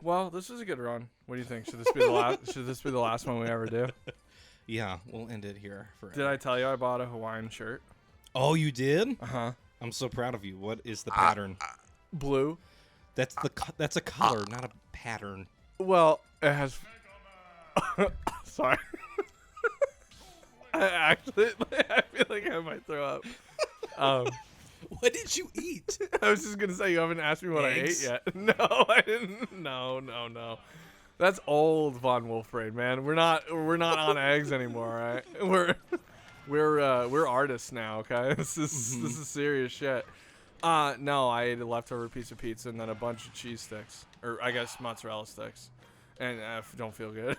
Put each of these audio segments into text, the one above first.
Well, this is a good run. What do you think? Should this be the last? Should this be the last one we ever do? Yeah, we'll end it here forever. Did I tell you I bought a Hawaiian shirt? Oh, you did? Uh-huh. I'm so proud of you. What is the pattern? Blue. That's a color, not a pattern. Well, it has. Sorry. I feel like I might throw up. What did you eat? I was just gonna say you haven't asked me what Eggs? I ate yet. No, I didn't. No. That's old Von Wolfraid, man. We're not on eggs anymore, right? We're artists now, okay? This is serious shit. No, I ate a leftover piece of pizza and then a bunch of cheese sticks, or I guess mozzarella sticks, and I don't feel good.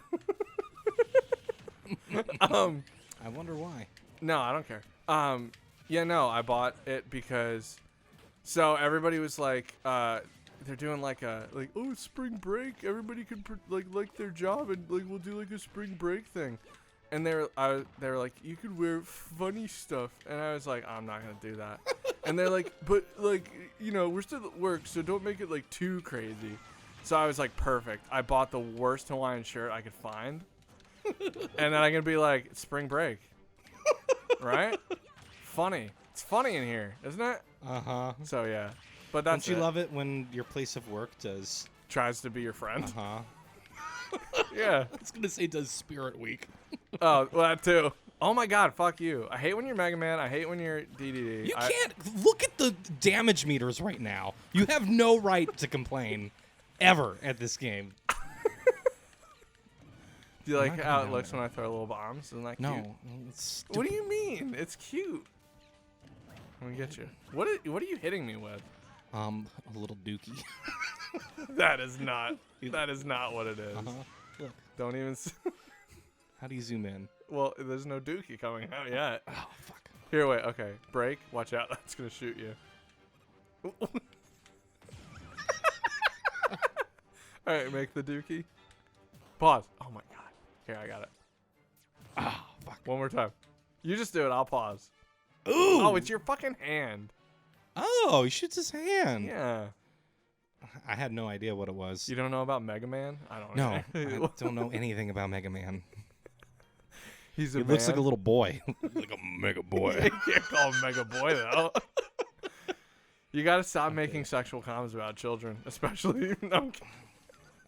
I wonder why. No, I don't care. Yeah, no, I bought it because, so everybody was like, they're doing like oh, it's spring break. Everybody can like their job and like we'll do like a spring break thing, and they were like, you could wear funny stuff, and I was like, I'm not gonna do that, and they're like, but like we're still at work, so don't make it like too crazy. So I was like, perfect. I bought the worst Hawaiian shirt I could find, and then I can be like, it's spring break, right? Funny. It's funny in here, isn't it? Uh-huh. So yeah, but that's Don't you love it when your place of work tries to be your friend. Uh-huh. Yeah. I was gonna say does Spirit Week. Oh, well, that too. Oh my God, fuck you. I hate when you're Mega Man. I hate when you're DDD. You can't look at the damage meters right now. You have no right to complain ever at this game. Do you I'm like not how gonna it do looks it. when I throw little bombs? Isn't that cute? No. It's What do you mean? It's cute. Let me get you. What are you hitting me with? a little dookie. That is not what it is. Uh-huh. Look. Don't even. How do you zoom in? Well, there's no dookie coming out yet. Oh, fuck. Here, wait. Okay, break. Watch out. That's gonna shoot you. All right, make the dookie. Pause. Oh my God. Here, I got it. Oh, fuck. One more time. You just do it. I'll pause. Ooh. Oh, it's your fucking hand. Oh, he shoots his hand. Yeah. I had no idea what it was. You don't know about Mega Man? I don't No, know. I don't know anything about Mega Man. He's a He man. looks like a little boy. Like a mega boy. You can't call him Mega Boy, though. You gotta stop making sexual comments about children, especially. No, I'm kidding.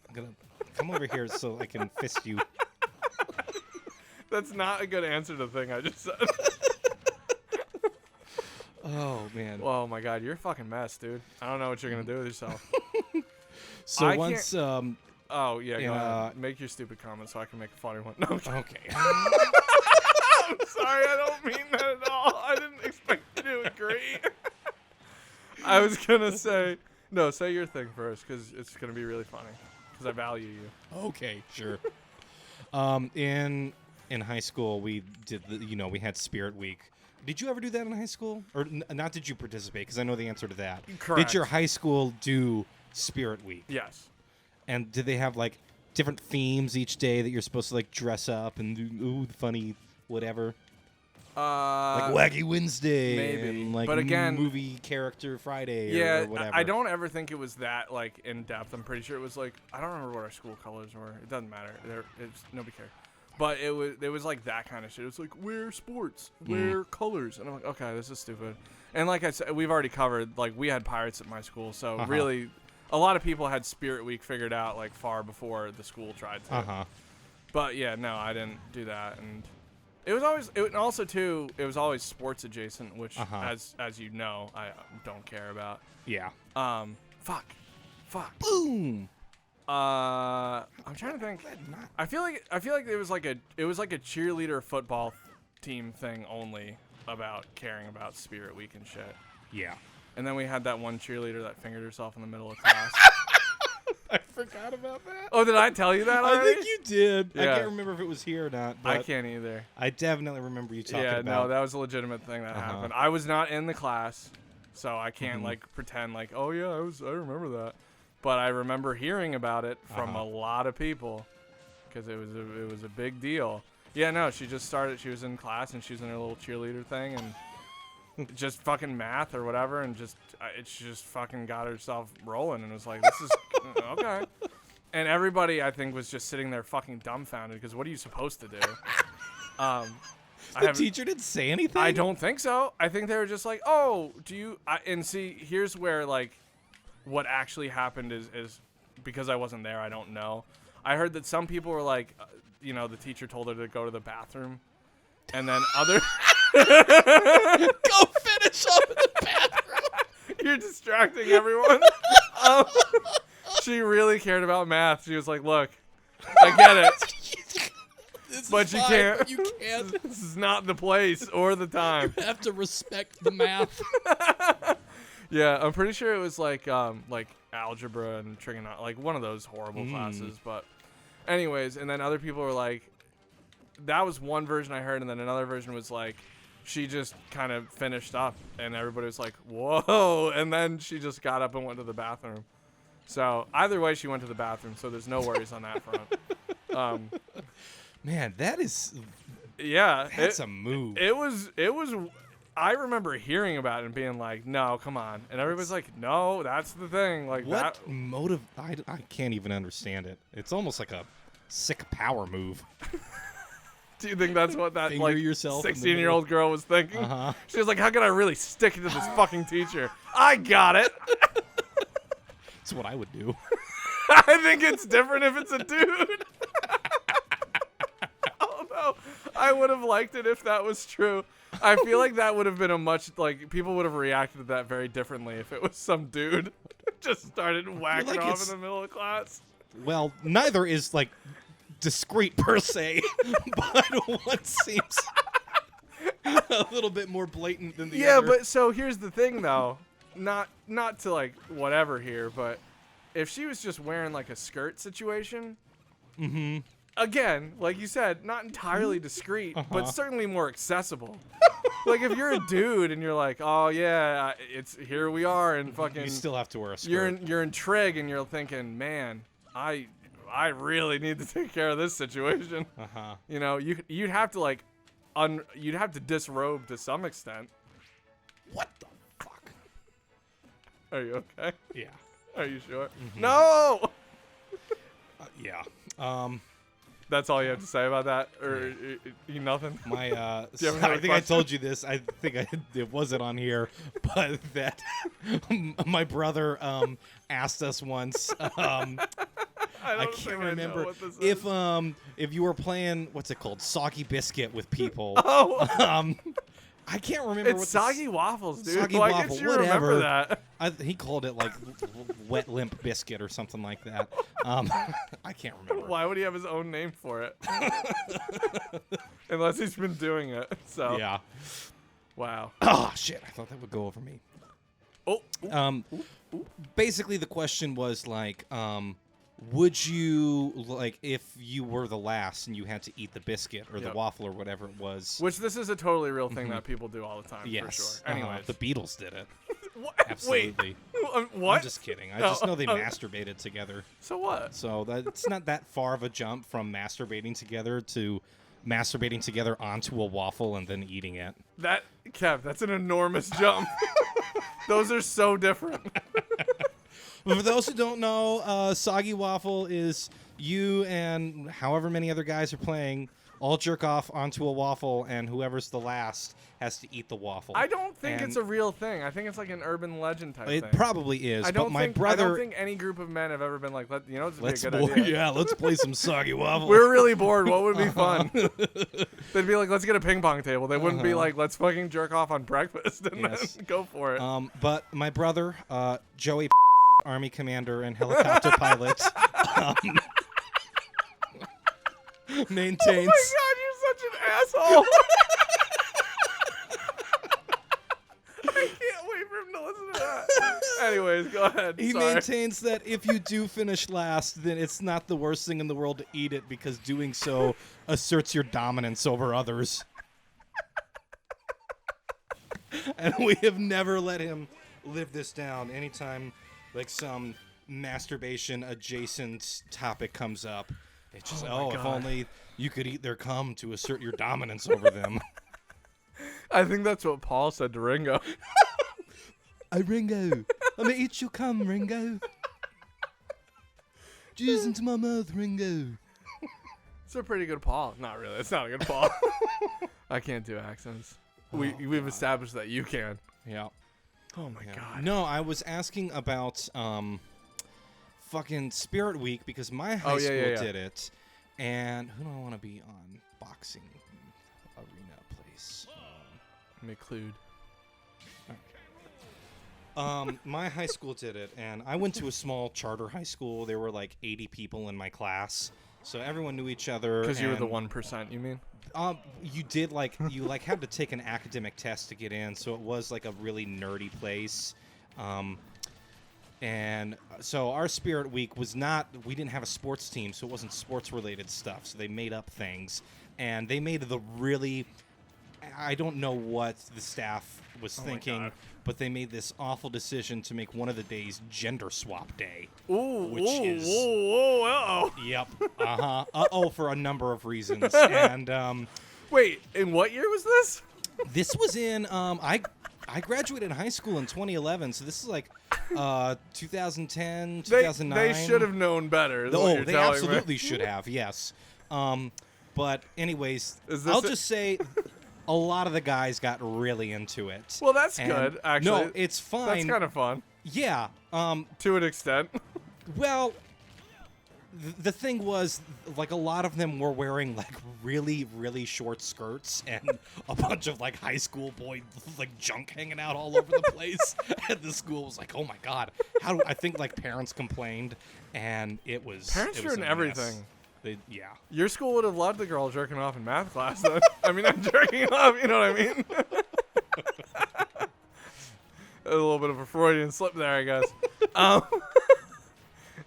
I'm gonna come over here so I can fist you. That's not a good answer to the thing I just said. Oh man. Oh my God, you're a fucking mess, dude. I don't know what you're gonna do with yourself. So I once Oh yeah, go Yeah. ahead. Make your stupid comment so I can make a funny one. No, I'm kidding. okay. I'm sorry, I don't mean that at all. I didn't expect you to agree. I was gonna say no. Say your thing first, because it's gonna be really funny. Because I value you. Okay, sure. In high school we did we had Spirit Week. Did you ever do that in high school? Or not did you participate? Because I know the answer to that. Correct. Did your high school do Spirit Week? Yes. And did they have like different themes each day that you're supposed to like dress up and do funny whatever? Like Wacky Wednesday, maybe. and like But again, movie character Friday, yeah, or whatever. I don't ever think it was that like in depth. I'm pretty sure it was like I don't remember what our school colors were. It doesn't matter. Nobody cared. But it was like that kind of shit. It was like wear sports, wear colors, and I'm like, okay, this is stupid. And like I said, we've already covered like we had pirates at my school, so really, a lot of people had Spirit Week figured out like far before the school tried to. But yeah, no, I didn't do that, and it was always sports adjacent, which as you know, I don't care about. Yeah. Fuck. Boom. I'm trying to think. I feel like it was like a cheerleader football team thing only about caring about Spirit Week and shit. Yeah. And then we had that one cheerleader that fingered herself in the middle of class. I forgot about that. Oh, did I tell you that already? I think you did. I Yeah. can't remember if it was here or not. But I can't either. I definitely remember you talking Yeah, about. no, that was a legitimate thing that happened. I was not in the class, so I can't like pretend like, oh yeah, I remember that. But I remember hearing about it from a lot of people because it was a big deal. Yeah, no, she just started. She was in class and she was in her little cheerleader thing and just fucking math or whatever, and she just fucking got herself rolling and was like, this is okay. And everybody, I think, was just sitting there fucking dumbfounded because what are you supposed to do? The teacher didn't say anything? I don't think so. I think they were just like, oh, do you... and see, here's where, like, what actually happened is because I wasn't there, I don't know. I heard that some people were like, the teacher told her to go to the bathroom. And then other... Go finish up in the bathroom. You're distracting everyone. She really cared about math. She was like, look, I get it. But you can't. But you can't. This is not the place or the time. You have to respect the math. Yeah, I'm pretty sure it was like algebra and trigonometry, like one of those horrible classes. But anyways, and then other people were like, that was one version I heard, and then another version was like, she just kind of finished up, and everybody was like, whoa, and then she just got up and went to the bathroom. So either way, she went to the bathroom, so there's no worries on that front. Man, that is... Yeah. That's a move. It was... I remember hearing about it and being like, no, come on. And everybody's like, no, that's the thing. Like what motive... I can't even understand it. It's almost like a sick power move. Do you think that's what that Finger like yourself 16-year-old girl was thinking? Uh-huh. She was like, how can I really stick it to this fucking teacher? I got it. That's what I would do. I think it's different if it's a dude. Although I would have liked it if that was true. I feel like that would have been a much, like, people would have reacted to that very differently if it was some dude just started whacking off in the middle of class. Well, neither is, like, discreet per se, but one seems a little bit more blatant than the other. Yeah, but so here's the thing, though. Not to, like, whatever here, but if she was just wearing, like, a skirt situation, again, like you said, not entirely discreet, but certainly more accessible. Like, if you're a dude and you're like, oh, yeah, it's here we are, and fucking... You still have to wear a skirt. You're in trig, and you're thinking, man, I really need to take care of this situation. You know, you'd have to, like, you'd have to disrobe to some extent. What the fuck? Are you okay? Yeah. Are you sure? No! Yeah. That's all you have to say about that? Or you nothing? My, I think I told you this. I think it wasn't on here, but that my brother asked us once. I can't remember what this is. if you were playing what's it called, Soggy Bizkit with people. Oh. I can't remember. It's soggy waffles, dude. Soggy Why waffle, can't you whatever. remember that? He called it like wet limp biscuit or something like that. I can't remember. Why would he have his own name for it? Unless he's been doing it. So yeah. Wow. Oh shit! I thought that would go over me. Oh. Basically, the question was like, would you, like, if you were the last and you had to eat the biscuit or the waffle or whatever it was? Which this is a totally real thing that people do all the time, yes. for sure. Anyways. The Beatles did it. What? Absolutely. Wait. What? I'm just kidding. I just know they masturbated together. So what? So it's not that far of a jump from masturbating together to masturbating together onto a waffle and then eating it. Kev, that's an enormous jump. Those are so different. For those who don't know, Soggy Waffle is you and however many other guys are playing all jerk off onto a waffle, and whoever's the last has to eat the waffle. I don't think it's a real thing. I think it's like an urban legend type thing. It probably is. I but my brother. I don't think any group of men have ever been like, this would be a good idea. Yeah, let's play some Soggy Waffle. We're really bored. What would be fun? They'd be like, let's get a ping pong table. They wouldn't be like, let's fucking jerk off on breakfast and then go for it. But my brother, Joey, Army commander and helicopter pilot, maintains. Oh my God, you're such an asshole. I can't wait for him to listen to that. Anyways, go ahead. He maintains that if you do finish last, then it's not the worst thing in the world to eat it because doing so asserts your dominance over others. And we have never let him live this down. Anytime like some masturbation adjacent topic comes up, it's just, if only you could eat their cum to assert your dominance over them. I think that's what Paul said to Ringo. Hey, Ringo, let me eat your cum, Ringo. Jizz into my mouth, Ringo. It's a pretty good Paul. Not really. It's not a good Paul. I can't do accents. We've established that you can. Yeah. Oh my god. No, I was asking about fucking Spirit Week because my high school did it. And who do I want to be on boxing arena place? McLeod. My high school did it, and I went to a small charter high school. There were like 80 people in my class, so everyone knew each other. Because you were the 1%, you mean? You did you had to take an academic test to get in, so it was like a really nerdy place. And so our Spirit Week was not, we didn't have a sports team, so it wasn't sports related stuff. So they made up things, and they made I don't know what the staff was thinking, but they made this awful decision to make one of the days gender swap day. Uh-oh. Yep. Uh-oh for a number of reasons. And wait, in what year was this? this was in I graduated high school in 2011, so this is like 2010, 2009. They should have known better. They absolutely should have. Yes. But anyways, I'll just say a lot of the guys got really into it. Well, that's good, actually. No, it's fine. That's kind of fun. Yeah. To an extent. Well, the thing was, like, a lot of them were wearing, like, really, really short skirts and a bunch of, like, high school boy, like, junk hanging out all over the place. And the school was like, oh, my God. I think, like, parents complained, and it was... Parents ruin everything. Yeah. Your school would have loved the girl jerking off in math class, then. I mean, I'm jerking off, you know what I mean? A little bit of a Freudian slip there, I guess.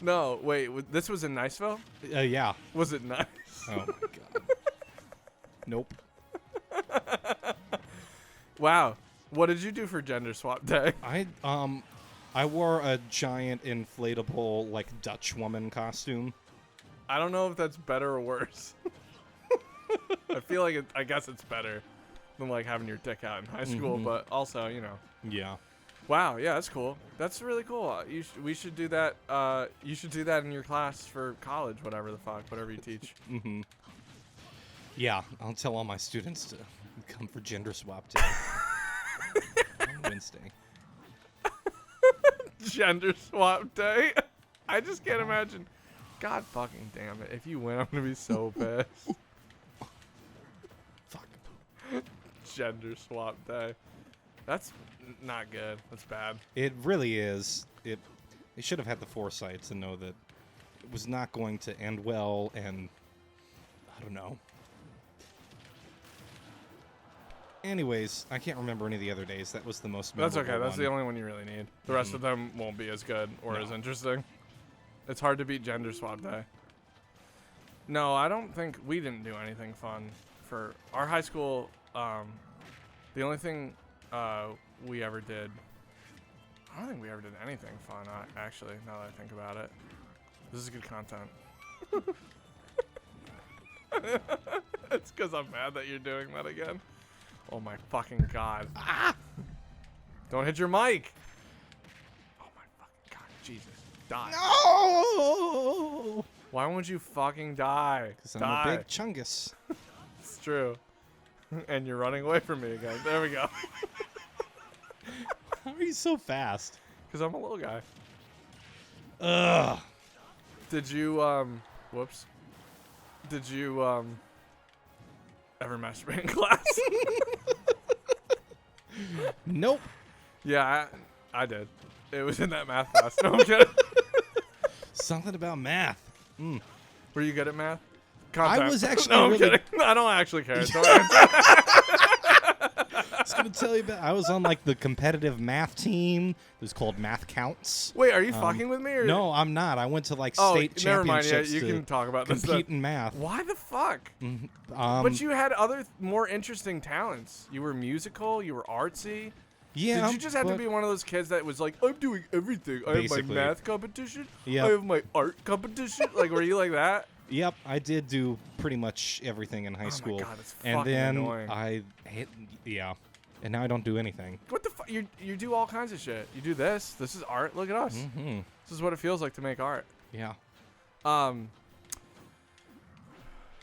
No, wait, this was in Niceville? Yeah. Was it nice? Oh, my God. Nope. Wow. What did you do for gender swap day? I wore a giant inflatable, like, Dutch woman costume. I don't know if that's better or worse. I feel like I guess it's better than like having your dick out in high school, but also, you know. Yeah. Wow, yeah, that's cool. That's really cool. We should do that. You should do that in your class for college, whatever you teach. Yeah, I'll tell all my students to come for gender swap day on Wednesday. Gender swap day. I just can't imagine. God fucking damn it. If you win, I'm going to be so pissed. Fuck. Gender swap day. That's not good. That's bad. It really is. They should have had the foresight to know that it was not going to end well, and I don't know. Anyways, I can't remember any of the other days. That was the most memorable That's okay. That's one. the only one you really need. The rest of them won't be as good or as interesting. It's hard to beat gender swap day. No, I don't think we didn't do anything fun for our high school. The only thing we ever did, I don't think we ever did anything fun, actually, now that I think about it. This is good content. It's because I'm mad that you're doing that again. Oh my fucking God. Ah! Don't hit your mic. Oh my fucking God. Jesus. Die. No! Why won't you fucking die? Because I'm a big chungus. It's true. And you're running away from me again. There we go. How are you so fast? Because I'm a little guy. Ugh. Did you, whoops. Did you, ever masturbate in class? Nope. Yeah, I did. It was in that math class. No, I'm kidding. Something about math. Mm. Were you good at math? I was actually No, I'm really... kidding. I don't actually care. Don't I was going to tell you about... I was on, like, the competitive math team. It was called Math Counts. Wait, are you fucking with me? Or? No, I'm not. I went to, like, state never mind. championships Yeah, you can talk about this compete stuff. in math. Why the fuck? Mm-hmm. But you had other, more interesting talents. You were musical. You were artsy. Yeah. Did you just have to be one of those kids that was like, I'm doing everything? I have my Basically. math competition. Yep. I have my art competition. Like, were you like that? Yep, I did do pretty much everything in high school. Oh my God, it's and fucking then annoying. I hit, and now I don't do anything. What the fuck? You do all kinds of shit. You do this. This is art. Look at us. Mm-hmm. This is what it feels like to make art. Yeah.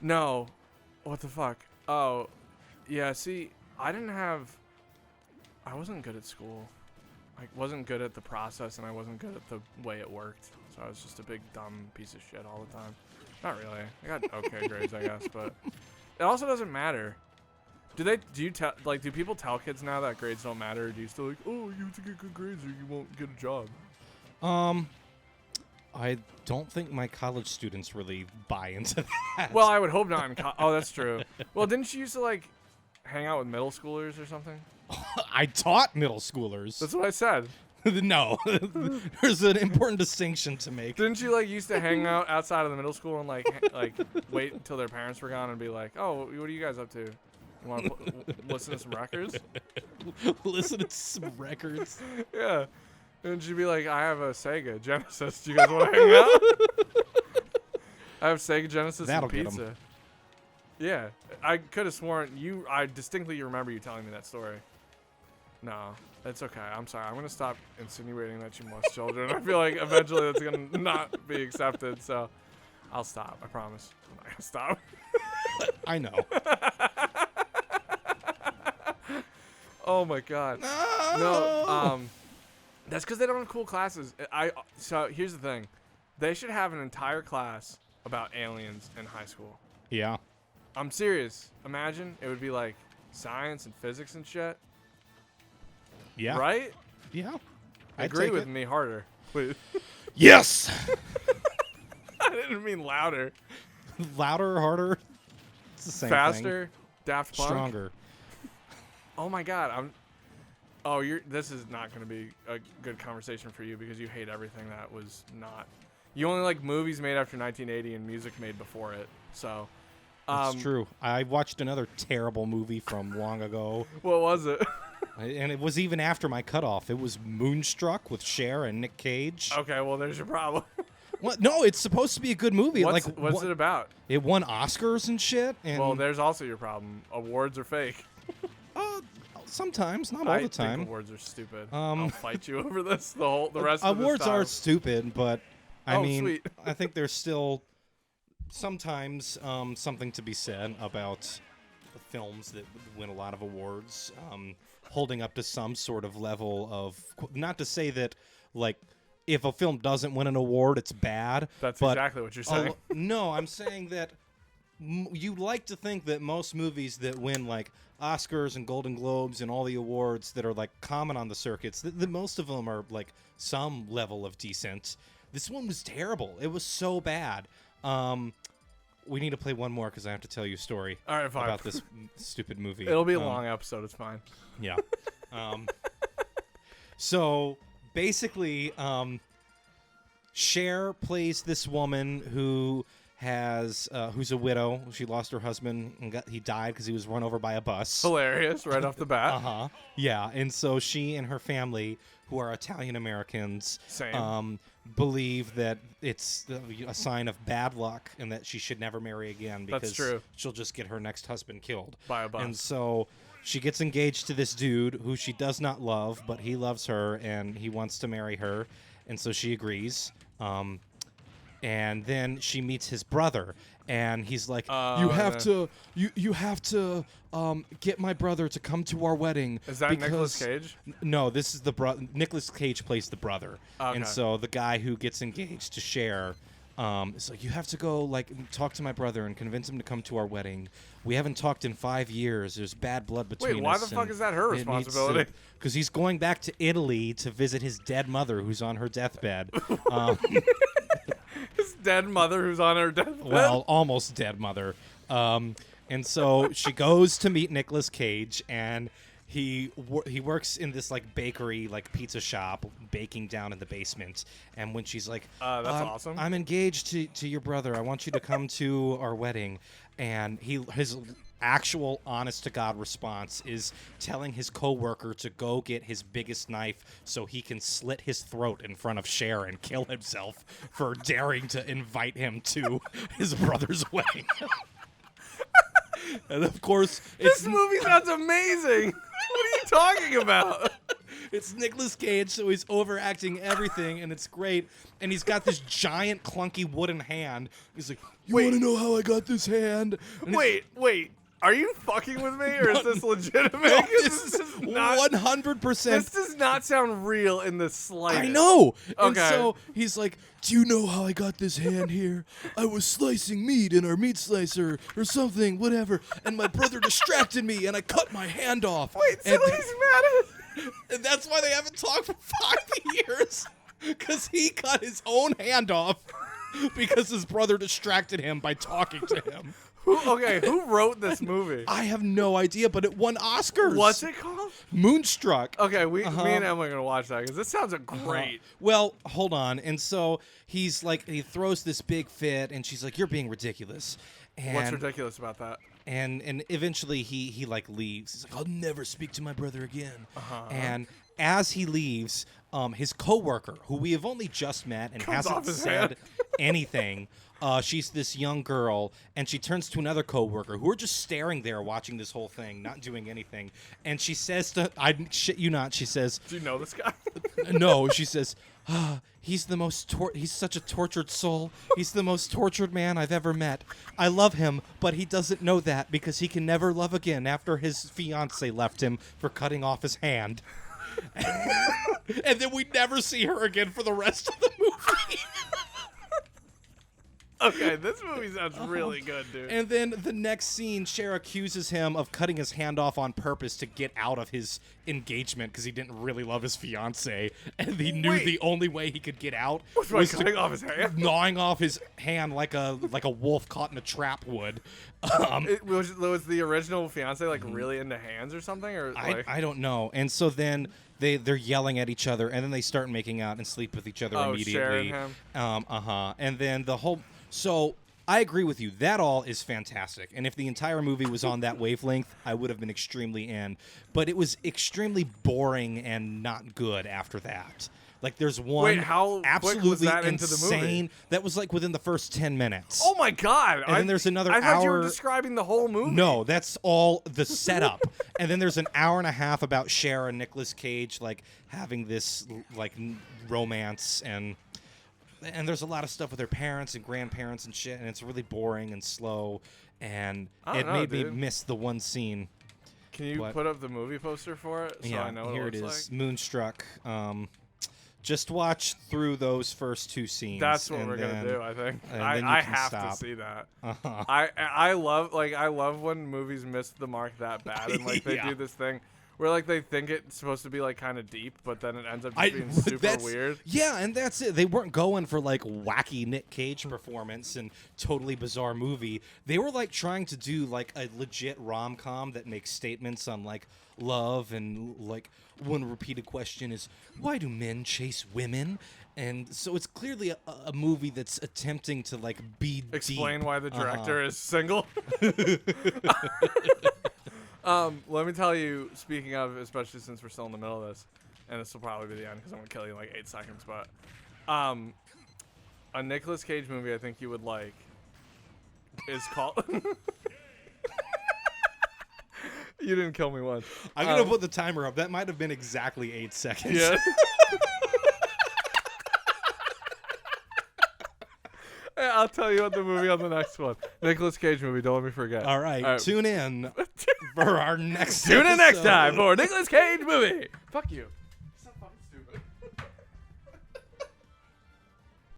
No. What the fuck? Oh, yeah, see, I wasn't good at school. I wasn't good at the process, and I wasn't good at the way it worked. So I was just a big dumb piece of shit all the time. Not really. I got okay grades, I guess, but it also doesn't matter. Do people tell kids now that grades don't matter? Or do you still like, oh, you have to get good grades or you won't get a job? I don't think my college students really buy into that. Well, I would hope not. Oh, that's true. Well, didn't you used to like hang out with middle schoolers or something? I taught middle schoolers. That's what I said. No, there's an important distinction to make. Didn't you like used to hang out outside of the middle school and like wait until their parents were gone and be like, oh, what are you guys up to? You want to listen to some records? Listen to some records. Yeah. And she'd be like, I have a Sega Genesis. Do you guys want to hang out? I have Sega Genesis That'll and pizza. Yeah. I could have sworn I distinctly remember you telling me that story. No, it's okay. I'm sorry. I'm going to stop insinuating that you molest children. I feel like eventually that's going to not be accepted. So I'll stop. I promise. I'm not going to stop. I know. Oh, my God. No. That's because they don't have cool classes. So here's the thing. They should have an entire class about aliens in high school. Yeah. I'm serious. Imagine it would be like science and physics and shit. Yeah. Right? Yeah. Agree with me harder, please. Yes. I didn't mean louder. Louder, harder. It's the same Faster. thing. Daft Punk. Stronger. Oh my God. This is not going to be a good conversation for you because you hate everything that was not. You only like movies made after 1980 and music made before it. So. That's true. I watched another terrible movie from long ago. What was it? And it was even after my cutoff. It was Moonstruck with Cher and Nick Cage. Okay, well, there's your problem. What? No, it's supposed to be a good movie. What's it about? It won Oscars and shit. And Well, there's also your problem. Awards are fake. Sometimes, not all the time. I think awards are stupid. I'll fight you over this the rest of the awards time. are stupid, but I mean, sweet. I think there's still sometimes something to be said about the films that win a lot of awards, holding up to some sort of level of. Not to say that, like, if a film doesn't win an award, it's bad. That's exactly what you're saying. No, I'm saying that you like to think that most movies that win, like, Oscars and Golden Globes and all the awards that are, like, common on the circuits, that most of them are, like, some level of decent. This one was terrible. It was so bad. We need to play one more because I have to tell you a story about this stupid movie. It'll be a long episode. It's fine. Yeah. So basically, Cher plays this woman who who's a widow. She lost her husband and he died because he was run over by a bus. Hilarious, right off the bat. Uh-huh. Yeah, and so she and her family, who are Italian Americans, believe that it's a sign of bad luck and that she should never marry again because That's true. She'll just get her next husband killed By a bus. And so she gets engaged to this dude who she does not love, but he loves her and he wants to marry her, and so she agrees. And then she meets his brother, and he's like, "You have to get my brother to come to our wedding." Is that Nicolas Cage? No, this is the brother. Nicolas Cage plays the brother, okay. And so the guy who gets engaged to Cher is like, "You have to go talk to my brother and convince him to come to our wedding. We haven't talked in 5 years. There's bad blood between us." Wait, why the fuck is that her responsibility? Because he's going back to Italy to visit his dead mother, who's on her deathbed. His dead mother who's on her deathbed? Well, almost dead mother. And so she goes to meet Nicolas Cage, and he works in this like bakery, like pizza shop, baking down in the basement. And when she's like, that's awesome. I'm engaged to your brother. I want you to come to our wedding. And his actual honest-to-God response is telling his coworker to go get his biggest knife so he can slit his throat in front of Cher and kill himself for daring to invite him to his brother's wedding. And of course, this movie sounds amazing. What are you talking about? It's Nicolas Cage, so he's overacting everything, and it's great. And he's got this giant, clunky wooden hand. He's like, you want to know how I got this hand? And Wait. Are you fucking with me, or is this legitimate? No, 'Cause this is not 100%. This does not sound real in the slightest. I know. And Okay. so he's like, do you know how I got this hand here? I was slicing meat in our meat slicer or something, whatever, and my brother distracted me, and I cut my hand off. Wait, so and, he's mad at and that's why they haven't talked for 5 years, because he cut his own hand off because his brother distracted him by talking to him. Who wrote this movie? I have no idea, but it won Oscars. What's it called? Moonstruck. Okay, me and Emily are gonna watch that because this sounds great. Well, hold on. And so he's like, he throws this big fit, and she's like, "You're being ridiculous." And What's ridiculous about that? And eventually he like leaves. He's like, "I'll never speak to my brother again." Uh-huh. And as he leaves, his coworker, who we have only just met and Comes off hasn't his said hand. anything. She's this young girl, and she turns to another coworker who are just staring there, watching this whole thing, not doing anything. And she says to, I shit you not, she says, Do you know this guy? no, she says, he's the most, he's such a tortured soul. He's the most tortured man I've ever met. I love him, but he doesn't know that because he can never love again after his fiance left him for cutting off his hand. And then we never see her again for the rest of the movie. Okay, this movie sounds really good, dude. And then the next scene, Cher accuses him of cutting his hand off on purpose to get out of his engagement because he didn't really love his fiance, and he knew Wait. the only way he could get out was cutting off his hand? gnawing off his hand like a wolf caught in a trap would. Was the original fiance like really into hands or something, or like? I don't know. And so then they're yelling at each other, and then they start making out and sleep with each other immediately. Cher and him? And then the whole. So I agree with you. That all is fantastic. And if the entire movie was on that wavelength, I would have been extremely in. But it was extremely boring and not good after that. Like there's one Wait, how quick absolutely was that into the movie? insane. That was like within the first 10 minutes. Oh my god! And then there's another I thought you were hour- describing the whole movie. No, that's all the setup. And then there's an hour and a half about Cher and Nicolas Cage like having this like romance, and there's a lot of stuff with their parents and grandparents and shit, and it's really boring and slow, and I it don't know, made me dude. miss the one scene. Can you What? put up the movie poster for it so I know what here it it looks is, like? Moonstruck. Just watch through those first 2 scenes. That's what and we're gonna then- do. I think and then you I can have stop. to see that. Uh-huh. I love when movies miss the mark that bad, and like they Yeah. do this thing where like they think it's supposed to be like kind of deep, but then it ends up I- just being super that's- weird. Yeah, and that's it. They weren't going for like wacky Nick Cage performance and totally bizarre movie. They were like trying to do like a legit rom-com that makes statements on like love, and like one repeated question is, why do men chase women? And so it's clearly a movie that's attempting to like be Explain deep. why the director Uh-huh. is single. Let me tell you, speaking of, especially since we're still in the middle of this, and this will probably be the end because I'm gonna kill you in like 8 seconds, but a Nicolas Cage movie I think you would like is called. You didn't kill me once. I'm gonna put the timer up. That might have been exactly 8 seconds. Yeah. I'll tell you what the movie on the next one. Nicolas Cage movie. Don't let me forget. All right, tune in for our next. Tune in next episode. time for Nicolas Cage movie. Fuck you.